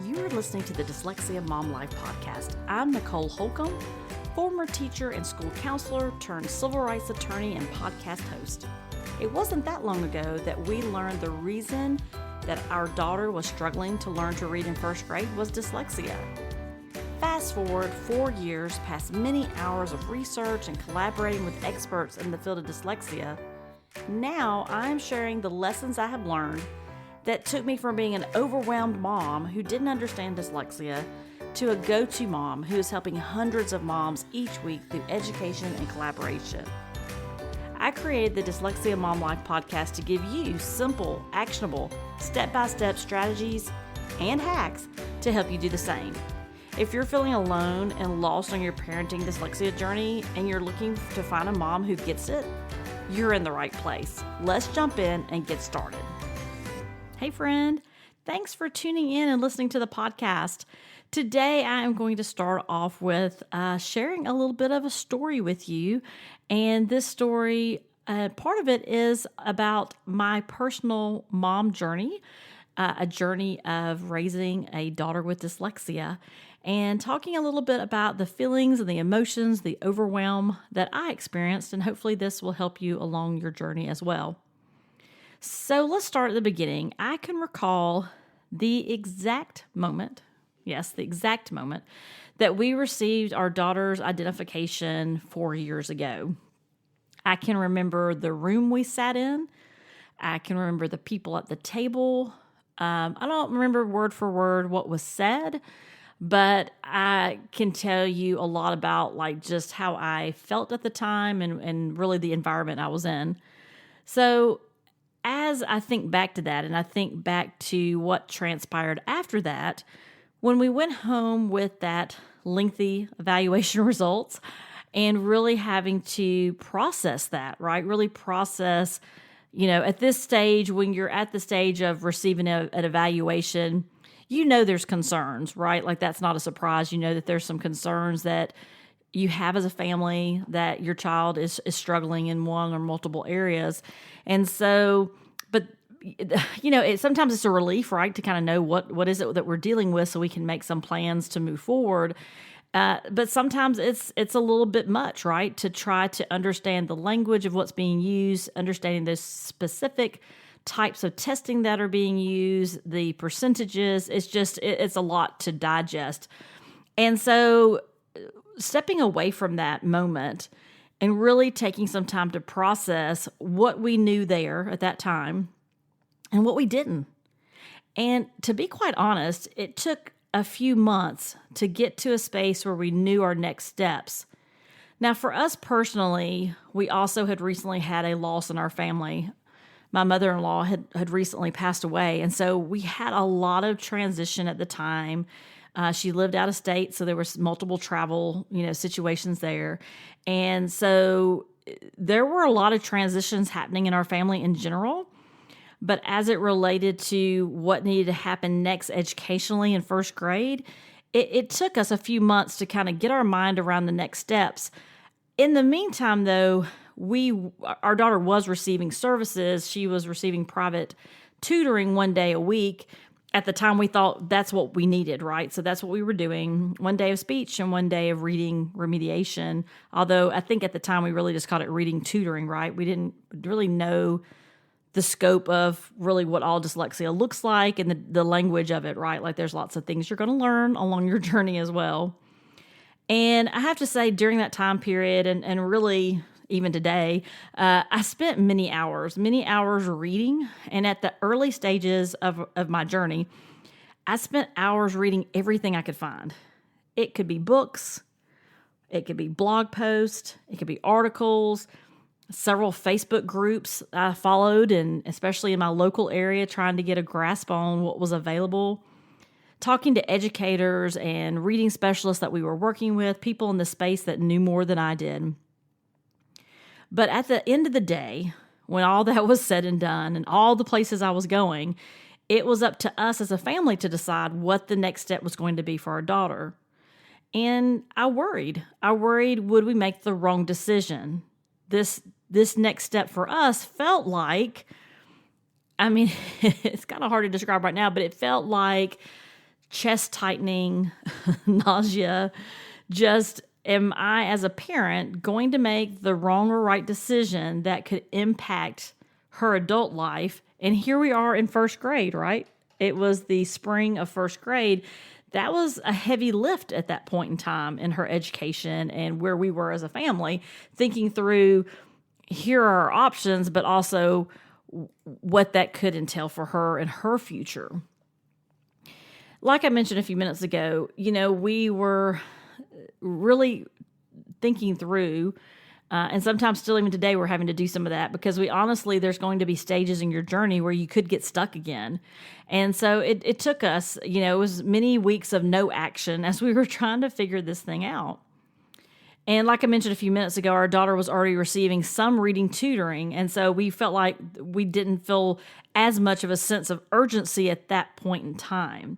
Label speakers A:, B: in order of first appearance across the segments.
A: You are listening to the Dyslexia Mom Life podcast. I'm Nicole Holcomb, former teacher and school counselor turned civil rights attorney and podcast host. It wasn't that long ago that we learned the reason that our daughter was struggling to learn to read in first grade was dyslexia. Fast forward 4 years past many hours of research and collaborating with experts in the field of dyslexia, now I'm sharing the lessons I have learned that took me from being an overwhelmed mom who didn't understand dyslexia to a go-to mom who is helping hundreds of moms each week through education and collaboration. I created the Dyslexia Mom Life podcast to give you simple, actionable, step-by-step strategies and hacks to help you do the same. If you're feeling alone and lost on your parenting dyslexia journey and you're looking to find a mom who gets it, you're in the right place. Let's jump in and get started. Hey friend, thanks for tuning in and listening to the podcast. Today I am going to start off with sharing a little bit of a story with you. And this story, part of it is about my personal mom journey, a journey of raising a daughter with dyslexia, and talking a little bit about the feelings and the emotions, the overwhelm that I experienced, and hopefully this will help you along your journey as well. So let's start at the beginning. I can recall the exact moment, that we received our daughter's identification 4 years ago. I can remember the room we sat in. I can remember the people at the table. I don't remember word for word what was said, but I can tell you a lot about just how I felt at the time and really the environment I was in. So as I think back to that, and I think back to what transpired after that, when we went home with that lengthy evaluation results and really having to process that, right? Really process, at this stage, when you're at the stage of receiving an evaluation, there's concerns, right? That's not a surprise. You know that there's some concerns that you have as a family, that your child is struggling in one or multiple areas. And so, but sometimes it's a relief, right, to kind of know what is it that we're dealing with so we can make some plans to move forward. But sometimes it's a little bit much, right, to try to understand the language of what's being used, understanding those specific types of testing that are being used, the percentages. It's a lot to digest. And so stepping away from that moment and really taking some time to process what we knew there at that time and what we didn't. And to be quite honest, it took a few months to get to a space where we knew our next steps. Now, for us personally, we also had recently had a loss in our family. My mother-in-law had recently passed away, and so we had a lot of transition at the time. She lived out of state, so there was multiple travel, situations there. And so there were a lot of transitions happening in our family in general. But as it related to what needed to happen next educationally in first grade, it took us a few months to kind of get our mind around the next steps. In the meantime, though, our daughter was receiving services. She was receiving private tutoring 1 day a week. At the time, we thought that's what we needed, right? So that's what we were doing, 1 day of speech and 1 day of reading remediation. Although I think at the time we really just called it reading tutoring, right? We didn't really know the scope of really what all dyslexia looks like and the language of it, right? There's lots of things you're going to learn along your journey as well. And I have to say during that time period and really even today, I spent many hours reading. And at the early stages of my journey, I spent hours reading everything I could find. It could be books, it could be blog posts, it could be articles, several Facebook groups I followed, and especially in my local area, trying to get a grasp on what was available, talking to educators and reading specialists that we were working with, people in the space that knew more than I did. But at the end of the day, when all that was said and done and all the places I was going, it was up to us as a family to decide what the next step was going to be for our daughter. And I worried, would we make the wrong decision? This next step for us felt like, it's kind of hard to describe right now, but it felt like chest tightening, nausea. Just, am I, as a parent, going to make the wrong or right decision that could impact her adult life? And here we are in first grade, right? It was the spring of first grade. That was a heavy lift at that point in time in her education and where we were as a family, thinking through, here are our options, but also what that could entail for her and her future. Like I mentioned a few minutes ago, we were really thinking through, and sometimes still even today we're having to do some of that, because there's going to be stages in your journey where you could get stuck again. And so it took us, it was many weeks of no action as we were trying to figure this thing out. And like I mentioned a few minutes ago, our daughter was already receiving some reading tutoring, and so we felt like we didn't feel as much of a sense of urgency at that point in time.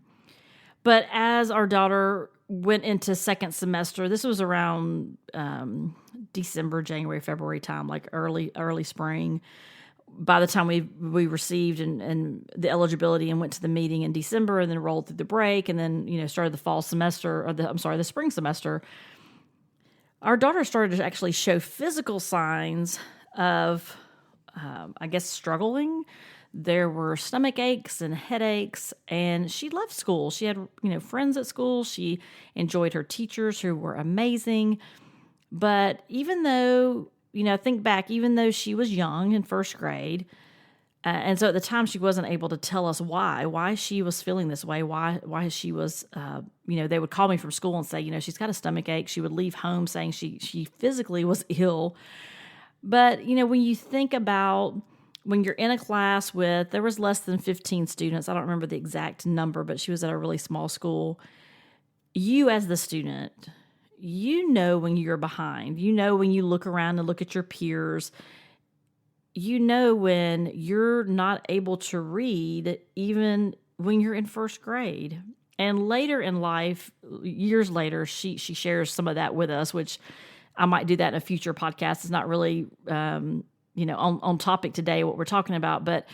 A: But as our daughter went into second semester, this was around December, January, February time, like early spring. By the time we received and the eligibility and went to the meeting in December, and then rolled through the break, and then started the fall semester, or the spring semester, our daughter started to actually show physical signs of, struggling. There were stomach aches and headaches, and she loved school. She had, friends at school. She enjoyed her teachers, who were amazing. But even though, think back, even though she was young in first grade, and so at the time she wasn't able to tell us why she was feeling this way, why she was, they would call me from school and say, she's got a stomach ache. She would leave home saying she physically was ill. But, when you think about when you're in a class there was less than 15 students. I don't remember the exact number, but she was at a really small school. You as the student, when you're behind, when you look around and look at your peers, when you're not able to read, even when you're in first grade. And later in life, years later, she shares some of that with us, which I might do that in a future podcast. It's not really, on topic today, what we're talking about. But,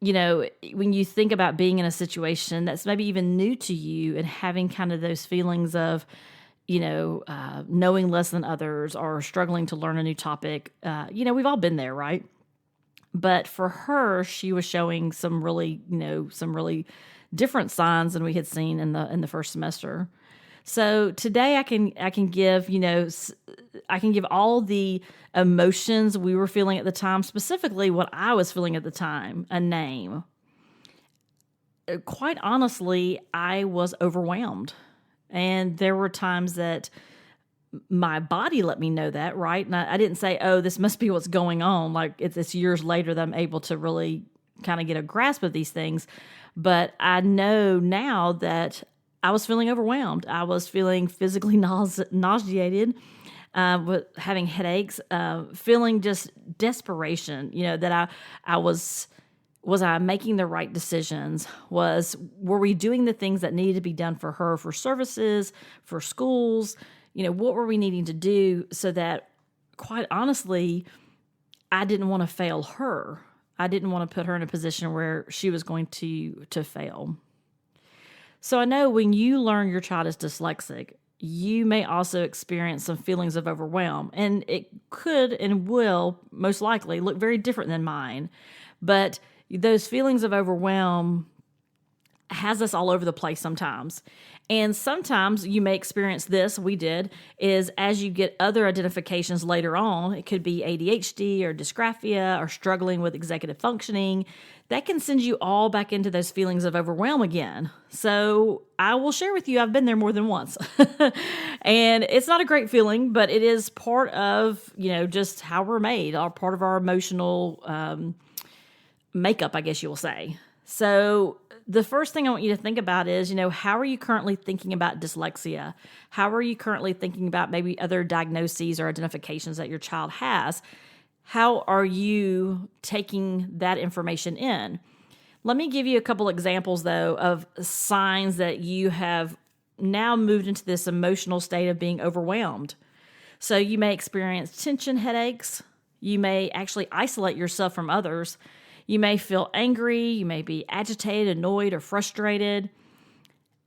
A: when you think about being in a situation that's maybe even new to you and having kind of those feelings of, knowing less than others or struggling to learn a new topic, we've all been there, right? But for her, she was showing some really different signs than we had seen in the first semester. So today I can give, I can give all the emotions we were feeling at the time, specifically what I was feeling at the time, a name. Quite honestly, I was overwhelmed. And there were times that my body let me know that, right? And I didn't say, oh, this must be what's going on. Like it's years later that I'm able to really kind of get a grasp of these things. But I know now that I was feeling overwhelmed. I was feeling physically nauseated, with having headaches, feeling just desperation, that I was I making the right decisions? Were we doing the things that needed to be done for her, for services, for schools? What were we needing to do so that, quite honestly, I didn't want to fail her. I didn't want to put her in a position where she was going to fail. So I know when you learn your child is dyslexic, you may also experience some feelings of overwhelm, and it could and will most likely look very different than mine. But those feelings of overwhelm has us all over the place sometimes. And sometimes you may experience this, we did, is as you get other identifications later on, it could be ADHD or dysgraphia or struggling with executive functioning, that can send you all back into those feelings of overwhelm again. So I will share with you, I've been there more than once. And it's not a great feeling, but it is part of, just how we're made, or part of our emotional makeup, I guess you will say. So the first thing I want you to think about is, how are you currently thinking about dyslexia? How are you currently thinking about maybe other diagnoses or identifications that your child has? How are you taking that information in? Let me give you a couple examples, though, of signs that you have now moved into this emotional state of being overwhelmed. So you may experience tension headaches. You may actually isolate yourself from others. You may feel angry. You may be agitated, annoyed, or frustrated.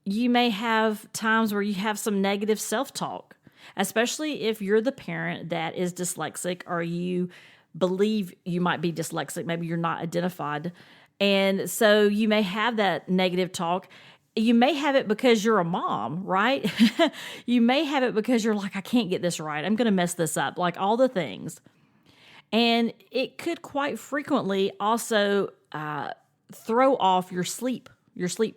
A: You may have times where you have some negative self-talk, especially if you're the parent that is dyslexic or you believe you might be dyslexic. Maybe you're not identified. And so you may have that negative talk. You may have it because you're a mom, right? You may have it because you're like, I can't get this right. I'm going to mess this up, like all the things. And it could quite frequently also throw off your sleep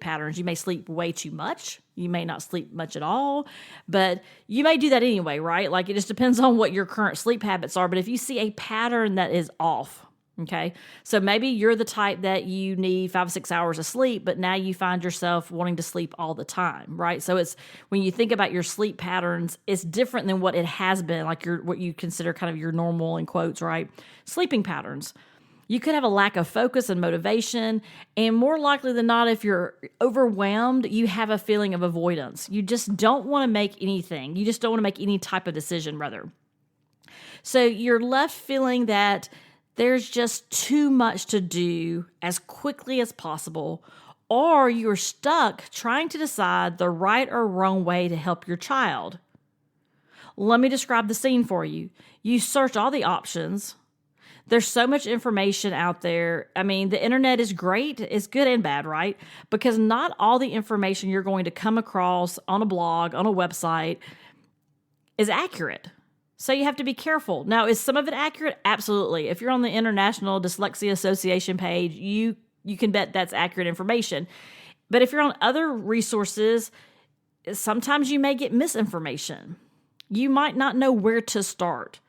A: patterns. You may sleep way too much. You may not sleep much at all, but you may do that anyway, right? Like it just depends on what your current sleep habits are. But if you see a pattern that is off, okay, so maybe you're the type that you need 5 or 6 hours of sleep, but now you find yourself wanting to sleep all the time, right? So it's when you think about your sleep patterns, it's different than what it has been, like what you consider kind of your normal, in quotes, right? Sleeping patterns. You could have a lack of focus and motivation, and more likely than not, if you're overwhelmed, you have a feeling of avoidance. You just don't want to make anything. You just don't want to make any type of decision, rather. So you're left feeling that there's just too much to do as quickly as possible, or you're stuck trying to decide the right or wrong way to help your child. Let me describe the scene for you. You search all the options. There's so much information out there. I mean, the internet is great. It's good and bad, right? Because not all the information you're going to come across on a blog, on a website, is accurate. So you have to be careful. Now, is some of it accurate? Absolutely. If you're on the International Dyslexia Association page, you can bet that's accurate information. But if you're on other resources, sometimes you may get misinformation. You might not know where to start.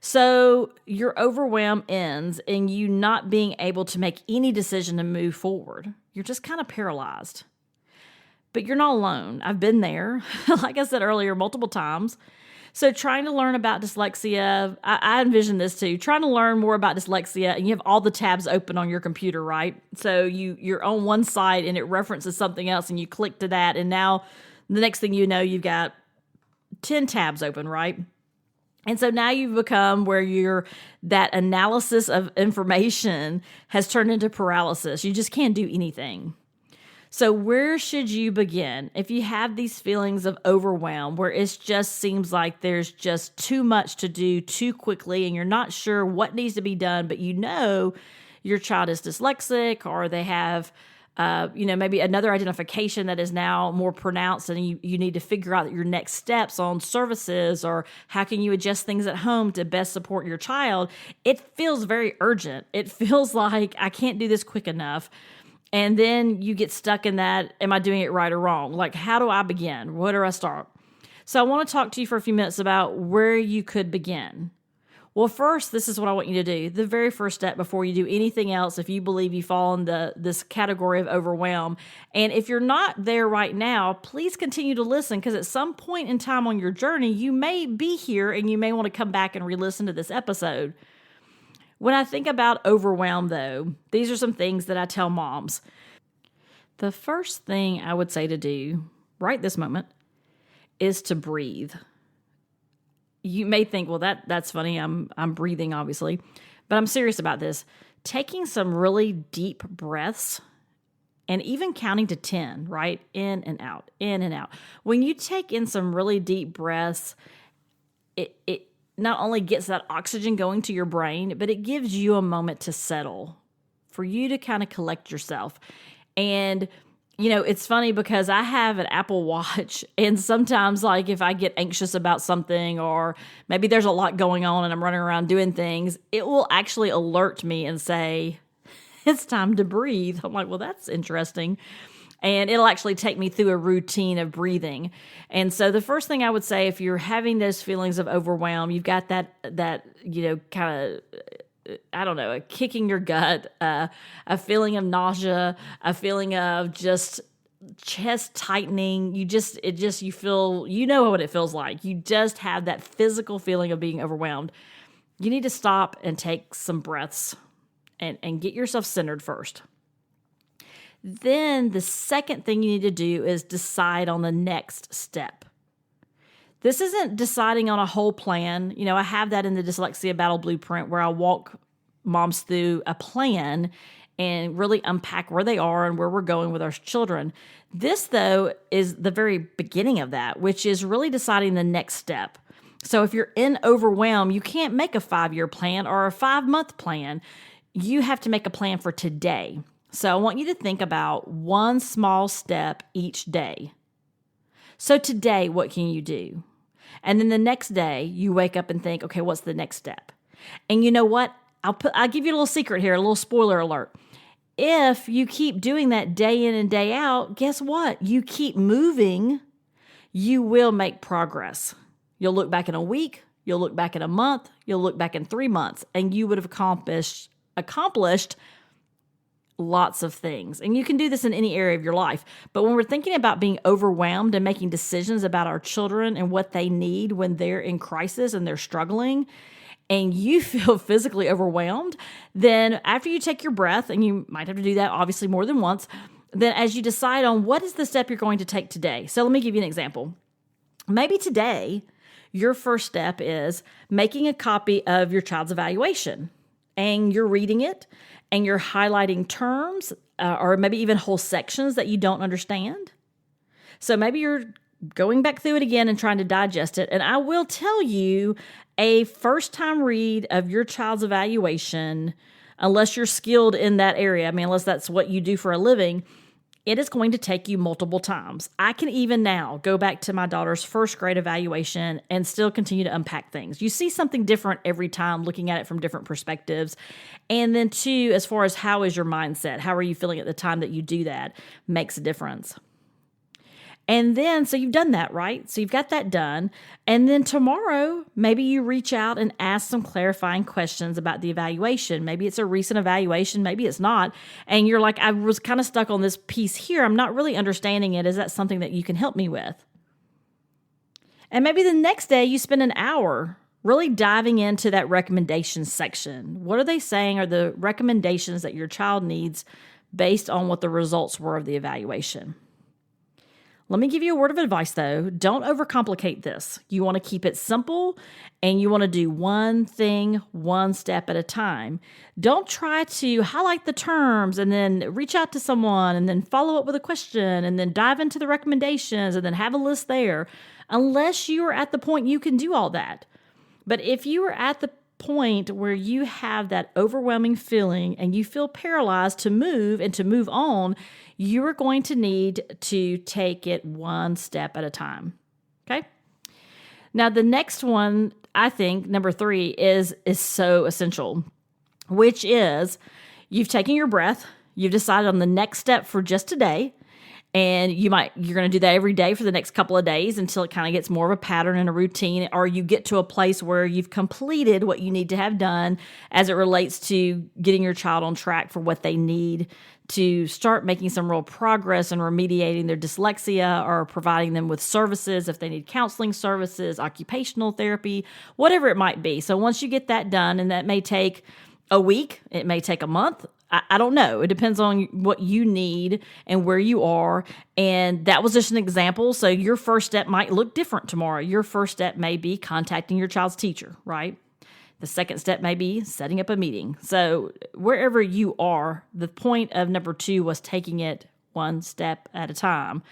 A: So your overwhelm ends in you not being able to make any decision to move forward. You're just kind of paralyzed. But you're not alone. I've been there, like I said earlier, multiple times. So trying to learn about dyslexia, I envision this too, trying to learn more about dyslexia, and you have all the tabs open on your computer, right? So you're on one site and it references something else and you click to that, and now the next thing you know, you've got 10 tabs open, right? And so now you've become where that analysis of information has turned into paralysis. You just can't do anything. So where should you begin? If you have these feelings of overwhelm, where it just seems like there's just too much to do too quickly and you're not sure what needs to be done, but you know your child is dyslexic or they have maybe another identification that is now more pronounced, and you need to figure out your next steps on services or how can you adjust things at home to best support your child. It feels very urgent. It feels like I can't do this quick enough. And then you get stuck in that, am I doing it right or wrong? Like, how do I begin? Where do I start? So I want to talk to you for a few minutes about where you could begin. Well, first, this is what I want you to do. The very first step before you do anything else, if you believe you fall in this category of overwhelm, and if you're not there right now, please continue to listen, because at some point in time on your journey, you may be here and you may want to come back and re-listen to this episode. When I think about overwhelm, though, these are some things that I tell moms. The first thing I would say to do right this moment is to breathe. You may think, well, that's funny. I'm breathing, obviously, but I'm serious about this. Taking some really deep breaths and even counting to 10, right? In and out, in and out. When you take in some really deep breaths, it not only gets that oxygen going to your brain, but it gives you a moment to settle, for you to kind of collect yourself. And it's funny because I have an Apple Watch, and sometimes, like, if I get anxious about something or maybe there's a lot going on and I'm running around doing things, it will actually alert me and say, it's time to breathe. I'm like, well, that's interesting. And it'll actually take me through a routine of breathing. And so the first thing I would say, if you're having those feelings of overwhelm, you've got that kind of, I don't know, a kick in your gut, a feeling of nausea, a feeling of just chest tightening. You feel, what it feels like. You just have that physical feeling of being overwhelmed. You need to stop and take some breaths and get yourself centered first. Then the second thing you need to do is decide on the next step. This isn't deciding on a whole plan. I have that in the Dyslexia Battle Blueprint, where I walk moms through a plan, and really unpack where they are and where we're going with our children. This, though, is the very beginning of that, which is really deciding the next step. So if you're in overwhelm, you can't make a 5-year plan or a 5-month plan. You have to make a plan for today. So I want you to think about one small step each day. So today, what can you do? And then the next day, you wake up and think, okay, what's the next step? And you know what? I'll give you a little secret here, a little spoiler alert. If you keep doing that day in and day out, guess what? You keep moving, you will make progress. You'll look back in a week, you'll look back in a month, you'll look back in 3 months, and you would have accomplished lots of things. And you can do this in any area of your life. But when we're thinking about being overwhelmed and making decisions about our children and what they need when they're in crisis and they're struggling, and you feel physically overwhelmed, then after you take your breath, and you might have to do that obviously more than once, then as you decide on what is the step you're going to take today. So let me give you an example. Maybe today, your first step is making a copy of your child's evaluation, and you're reading it, and you're highlighting terms or maybe even whole sections that you don't understand. So maybe you're going back through it again and trying to digest it. And I will tell you, a first-time read of your child's evaluation, unless you're skilled in that area, unless that's what you do for a living, it is going to take you multiple times. I can even now go back to my daughter's first grade evaluation and still continue to unpack things. You see something different every time, looking at it from different perspectives. And then two, as far as how is your mindset? How are you feeling at the time that you do that? Makes a difference. And then, so you've done that, right? So you've got that done. And then tomorrow, maybe you reach out and ask some clarifying questions about the evaluation. Maybe it's a recent evaluation, maybe it's not. And you're like, I was kind of stuck on this piece here. I'm not really understanding it. Is that something that you can help me with? And maybe the next day you spend an hour really diving into that recommendations section. What are they saying are the recommendations that your child needs based on what the results were of the evaluation? Let me give you a word of advice, though. Don't overcomplicate this. You want to keep it simple, and you want to do one thing, one step at a time. Don't try to highlight the terms and then reach out to someone and then follow up with a question and then dive into the recommendations and then have a list there, unless you are at the point you can do all that. But if you are at the point where you have that overwhelming feeling and you feel paralyzed to move and to move on, you are going to need to take it one step at a time. Okay? Now, the next one, I think, number 3, is so essential, which is you've taken your breath, you've decided on the next step for just today, and you're going to do that every day for the next couple of days until it kind of gets more of a pattern and a routine, or you get to a place where you've completed what you need to have done as it relates to getting your child on track for what they need to start making some real progress and remediating their dyslexia, or providing them with services if they need counseling services, occupational therapy, whatever it might be. So once you get that done, and that may take a week, it may take a month, I don't know. It depends on what you need and where you are. And that was just an example. So your first step might look different tomorrow. Your first step may be contacting your child's teacher, right? The second step may be setting up a meeting. So wherever you are, the point of number 2 was taking it one step at a time.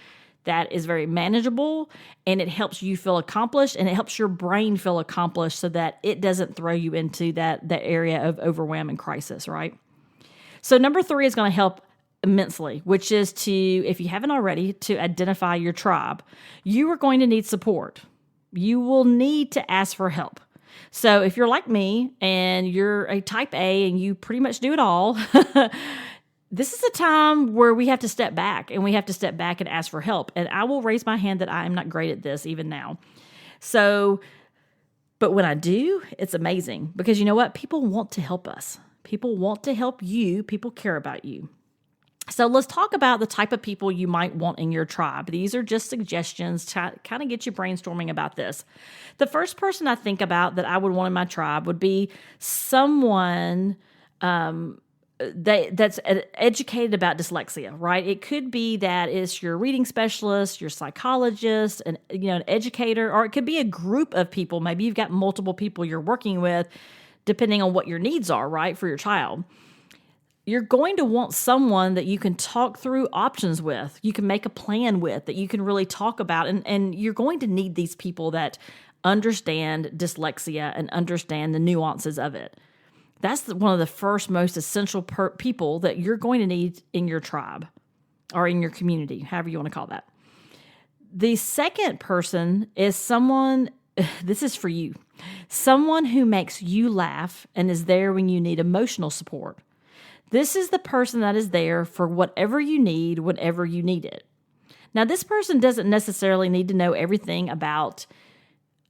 A: That is very manageable, and it helps you feel accomplished, and it helps your brain feel accomplished so that it doesn't throw you into that area of overwhelm and crisis, right? So number 3 is going to help immensely, which is to, if you haven't already, to identify your tribe. You are going to need support. You will need to ask for help. So if you're like me and you're a type A and you pretty much do it all, this is a time where we have to step back, and we have to step back and ask for help. And I will raise my hand that I am not great at this even now. So, but when I do, it's amazing, because you know what? People want to help us. People want to help you. People care about you. So let's talk about the type of people you might want in your tribe. These are just suggestions to kind of get you brainstorming about this. The first person I think about that I would want in my tribe would be someone that's educated about dyslexia, right? It could be that it's your reading specialist, your psychologist, an educator, or it could be a group of people. Maybe you've got multiple people you're working with, depending on what your needs are, right, for your child. you're going to want someone that you can talk through options with, you can make a plan with, that you can really talk about. And you're going to need these people that understand dyslexia and understand the nuances of it. That's one of the first most essential people that you're going to need in your tribe or in your community, however you want to call that. The second person is someone, this is for you, someone who makes you laugh and is there when you need emotional support. This is the person that is there for whatever you need, whenever you need it. Now, this person doesn't necessarily need to know everything about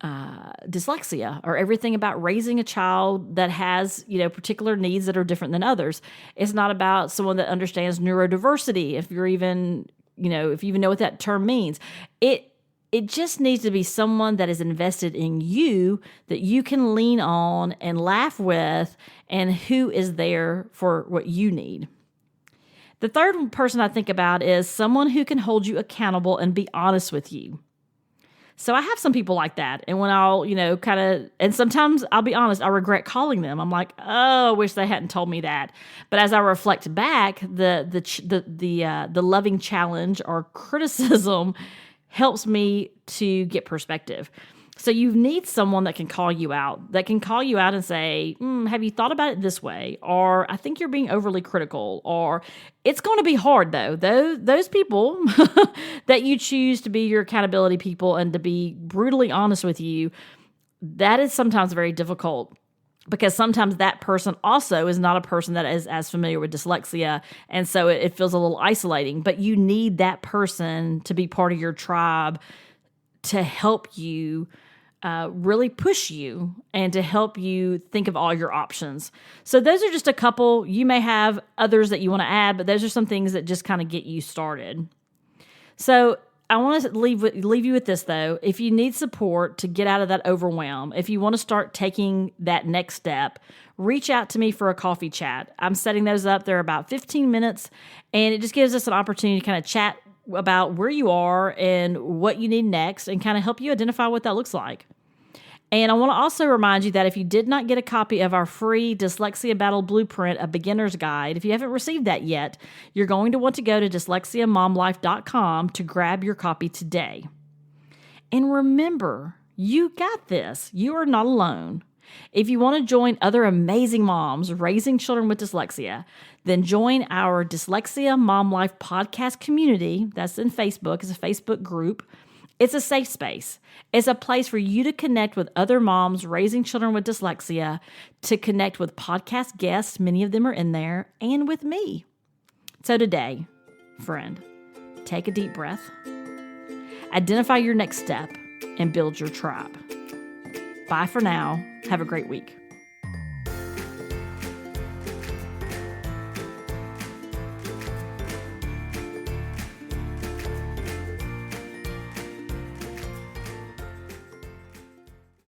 A: dyslexia or everything about raising a child that has, particular needs that are different than others. It's not about someone that understands neurodiversity, if you even know what that term means. It just needs to be someone that is invested in you, that you can lean on and laugh with, and who is there for what you need. The third person I think about is someone who can hold you accountable and be honest with you. So I have some people like that. And when I'll, and sometimes I'll be honest, I regret calling them. I'm like, oh, I wish they hadn't told me that. But as I reflect back, the loving challenge or criticism helps me to get perspective. So you need someone that can call you out and say, have you thought about it this way? Or I think you're being overly critical. Or it's going to be hard, though. Those people that you choose to be your accountability people and to be brutally honest with you, that is sometimes very difficult. Because sometimes that person also is not a person that is as familiar with dyslexia, and so it feels a little isolating. But you need that person to be part of your tribe to help you really push you and to help you think of all your options. So those are just a couple. You may have others that you want to add, but those are some things that just kind of get you started. So I want to leave you with this, though. If you need support to get out of that overwhelm, if you want to start taking that next step, reach out to me for a coffee chat. I'm setting those up. They're about 15 minutes, and it just gives us an opportunity to kind of chat about where you are and what you need next and kind of help you identify what that looks like. And I want to also remind you that if you did not get a copy of our free Dyslexia Battle Blueprint, a beginner's guide, if you haven't received that yet, you're going to want to go to dyslexiamomlife.com to grab your copy today. And remember, you got this. You are not alone. If you want to join other amazing moms raising children with dyslexia, then join our Dyslexia Mom Life podcast community. That's in Facebook. It's a Facebook group. It's a safe space. It's a place for you to connect with other moms raising children with dyslexia, to connect with podcast guests, many of them are in there, and with me. So today, friend, take a deep breath, identify your next step, and build your tribe. Bye for now. Have a great week.